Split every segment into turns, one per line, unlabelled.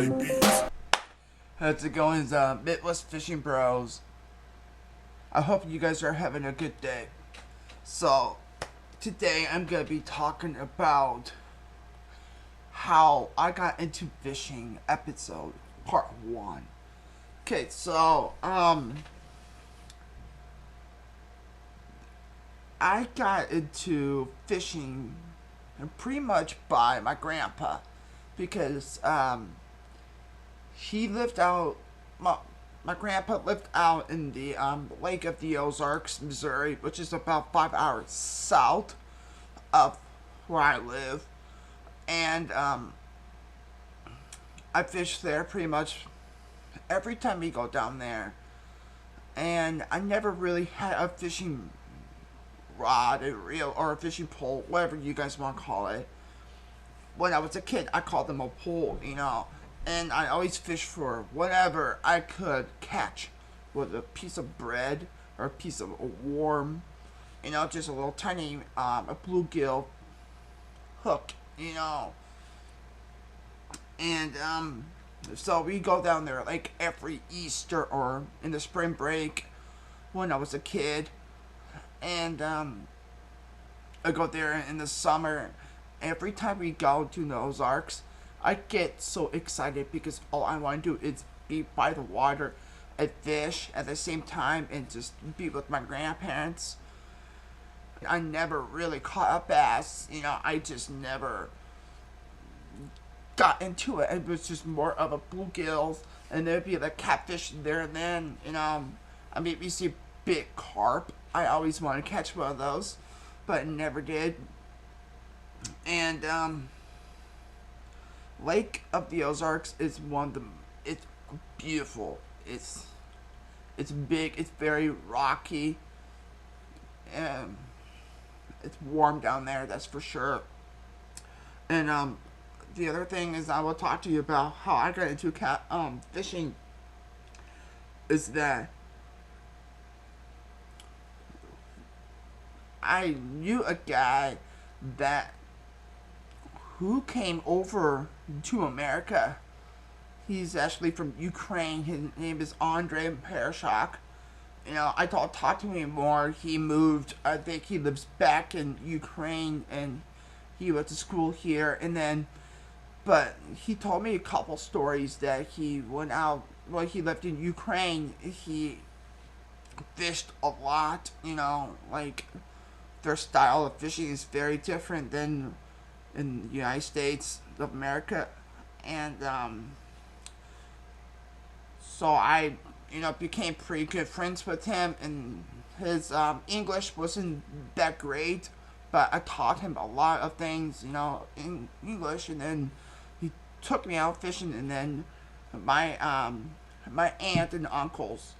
Denali Beats.
How's it going, Midwest Fishing Bros? I hope you guys are having a good day. So, today I'm gonna be talking about how I got into fishing episode part 1. Okay, so, I got into fishing pretty much by my grandpa because, he lived out, my grandpa lived out in the Lake of the Ozarks, Missouri, which is about 5 hours south of where I live. And I fish there pretty much every time we go down there. And I never really had a fishing rod, a reel, or a fishing pole, whatever you guys want to call it. When I was a kid, I called them a pole, and I always fished for whatever I could catch, with a piece of bread or a piece of a worm, just a little tiny a bluegill hook, and so we go down there like every Easter or in the spring break when I was a kid, and I go there in the summer. Every time we go to the Ozarks, I get so excited because all I want to do is be by the water and fish at the same time and just be with my grandparents. I never really caught a bass, I just never got into it. It was just more of a bluegill, and there'd be like catfish there and then, I mean, we see big carp. I always wanted to catch one of those, but never did. And Lake of the Ozarks is it's beautiful. It's big. It's very rocky. And it's warm down there, that's for sure. And the other thing is, I will talk to you about how I got into fishing. Is that I knew a guy who came over to America. He's actually from Ukraine. His name is Andrei Pershak. I talk to him more. He moved. I think he lives back in Ukraine, and he went to school here. But he told me a couple stories that he went out. Well, he lived in Ukraine. He fished a lot. Like their style of fishing is very different than in the United States of America. And so I became pretty good friends with him, and his English wasn't that great, but I taught him a lot of things in English. And then he took me out fishing, and then my aunt and uncles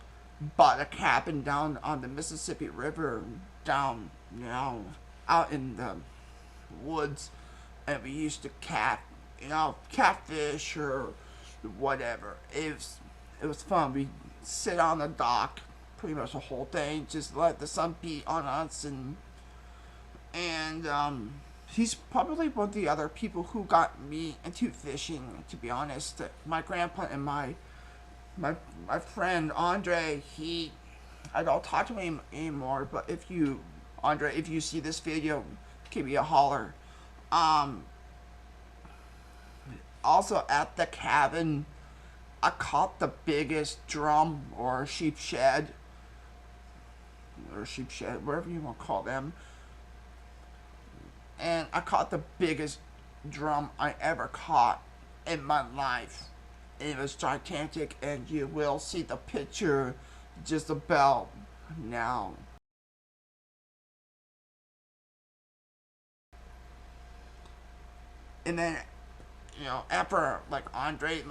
bought a cabin down on the Mississippi River, down out in the woods. And we used to catfish or whatever. It was fun. We sit on the dock pretty much the whole day, just let the sun beat on us. And he's probably one of the other people who got me into fishing, to be honest. My grandpa and my friend Andre, I don't talk to him anymore, but if you see this video, give me a holler. Also at the cabin, I caught the biggest drum or sheep shed, whatever you want to call them. And I caught the biggest drum I ever caught in my life. It was gigantic, and you will see the picture just about now. And then, after Andre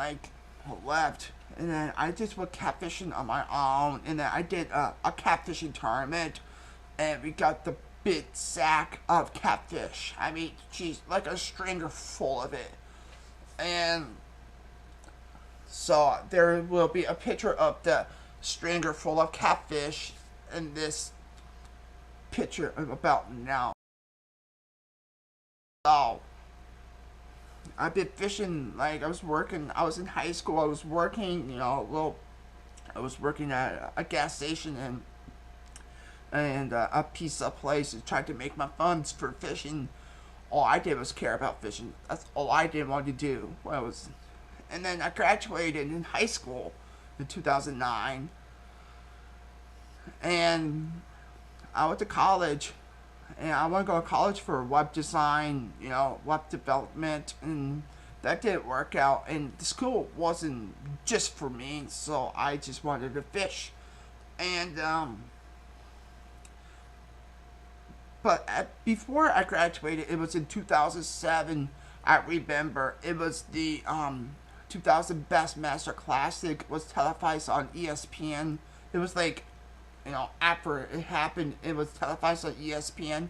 left, and then I just went catfishing on my own, and then I did a catfishing tournament, and we got the big sack of catfish. I mean, geez, like a stringer full of it. And so there will be a picture of the stringer full of catfish in this picture I'm about now. So I've been fishing, like, I was in high school, I was working, I was working at a gas station and a pizza place and tried to make my funds for fishing. All I did was care about fishing. That's all I did want to do. And then I graduated in high school in 2009, and I went to college, and I want to go to college for web design, web development, and that didn't work out. And the school wasn't just for me, so I just wanted to fish. And before I graduated, it was in 2007. I remember it was the 2000 Bassmaster Classic was televised on ESPN. It was like, after it happened, it was televised on ESPN.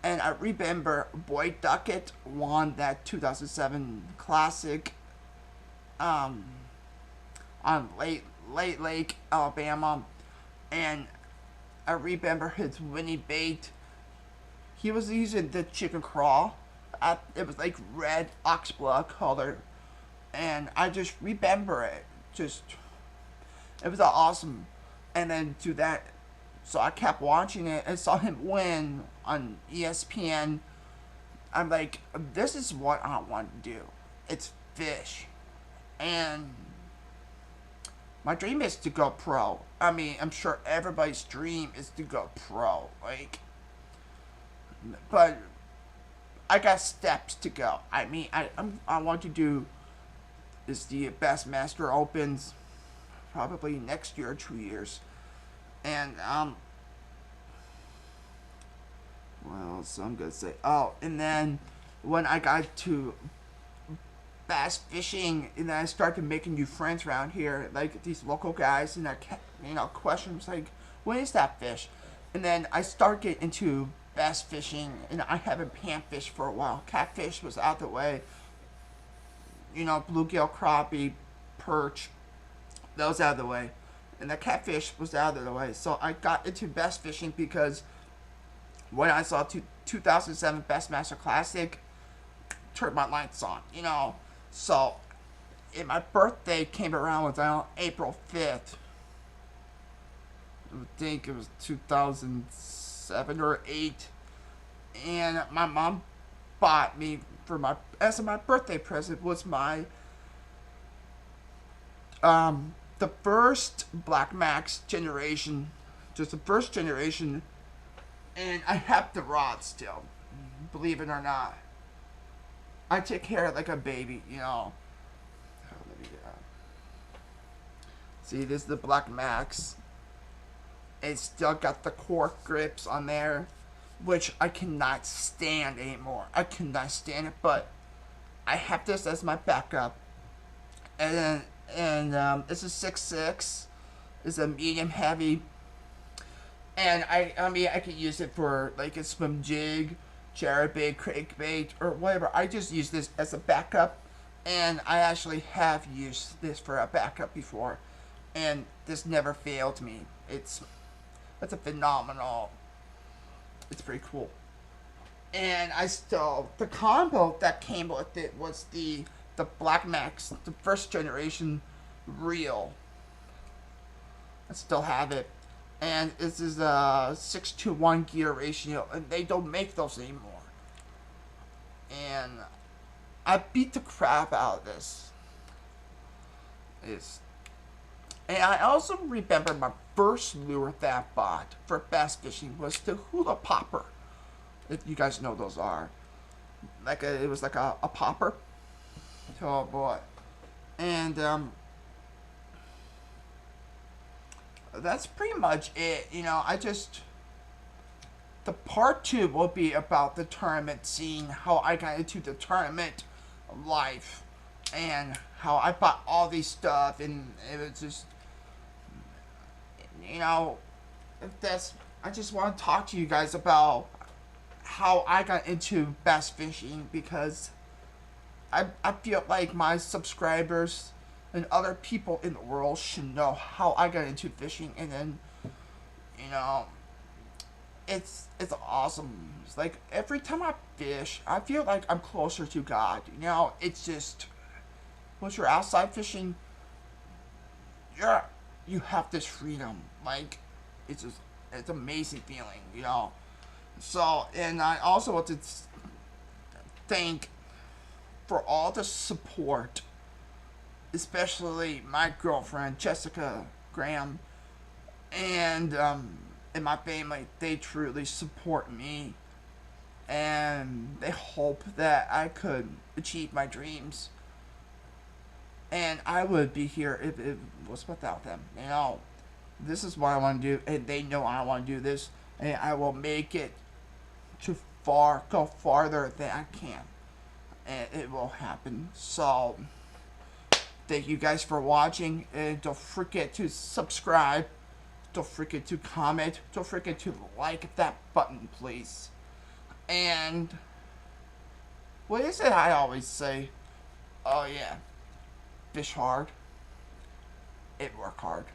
And I remember Boyd Duckett won that 2007 Classic um, on Late Lake, Alabama. And I remember his winning bait. He was using the chicken crawl. It was like red oxblood color. And I just remember it. It was awesome. And then to that, so I kept watching it and saw him win on ESPN. I'm like, this is what I want to do. It's fish. And my dream is to go pro. I mean, I'm sure everybody's dream is to go pro. But I got steps to go. I mean, I want to do the Bassmaster Opens probably next year or 2 years. And what else I'm gonna say? Oh, and then when I got to bass fishing, and then I started making new friends around here, like these local guys, and I kept, questions like, what is that fish? And then I started getting into bass fishing, and I haven't panfished for a while. Catfish was out the way. Bluegill, crappie, perch, that was out of the way. And the catfish was out of the way. So I got into bass fishing because when I saw 2007 Bassmaster Classic, turned my lights on, So, and my birthday came around was on April 5th. I think it was 2007 or 8. And my mom bought me as my birthday present was my the first Black Max generation, just the first generation, and I have the rod still, believe it or not. I take care of it like a baby, See, this is the Black Max. It's still got the cork grips on there, which I cannot stand anymore. I cannot stand it, but I have this as my backup. And it's a 6.6. It's a medium heavy. And I mean, I could use it for like a swim jig, chatterbait, crankbait, or whatever. I just use this as a backup. And I actually have used this for a backup before. And this never failed me. It's a phenomenal. It's pretty cool. And the combo that came with it was the Black Max, the first generation reel. I still have it. And this is a 6-to-1 gear ratio, and they don't make those anymore. And I beat the crap out of this. And I also remember my first lure that I bought for bass fishing was the hula popper. If you guys know those are. It was like a popper. Oh boy. And that's pretty much it. The part 2 will be about the tournament scene, how I got into the tournament life, and how I bought all these stuff, and it was just, I just want to talk to you guys about how I got into bass fishing, because I feel like my subscribers and other people in the world should know how I got into fishing, and then, it's awesome. It's like every time I fish, I feel like I'm closer to God. You know, it's just once you're outside fishing, you're you have this freedom. Like it's just it's an amazing feeling. You know. So and I also want to thank for all the support, especially my girlfriend Jessica Graham and my family. They truly support me, and they hope that I could achieve my dreams. And I would be here if it was without them. You know, this is what I want to do, and they know I want to do this, and I will make it to go farther than I can, and it will happen. So, thank you guys for watching, and don't forget to subscribe. Don't forget to comment. Don't forget to like that button, please. And what is it I always say? Oh yeah, fish hard, it work hard.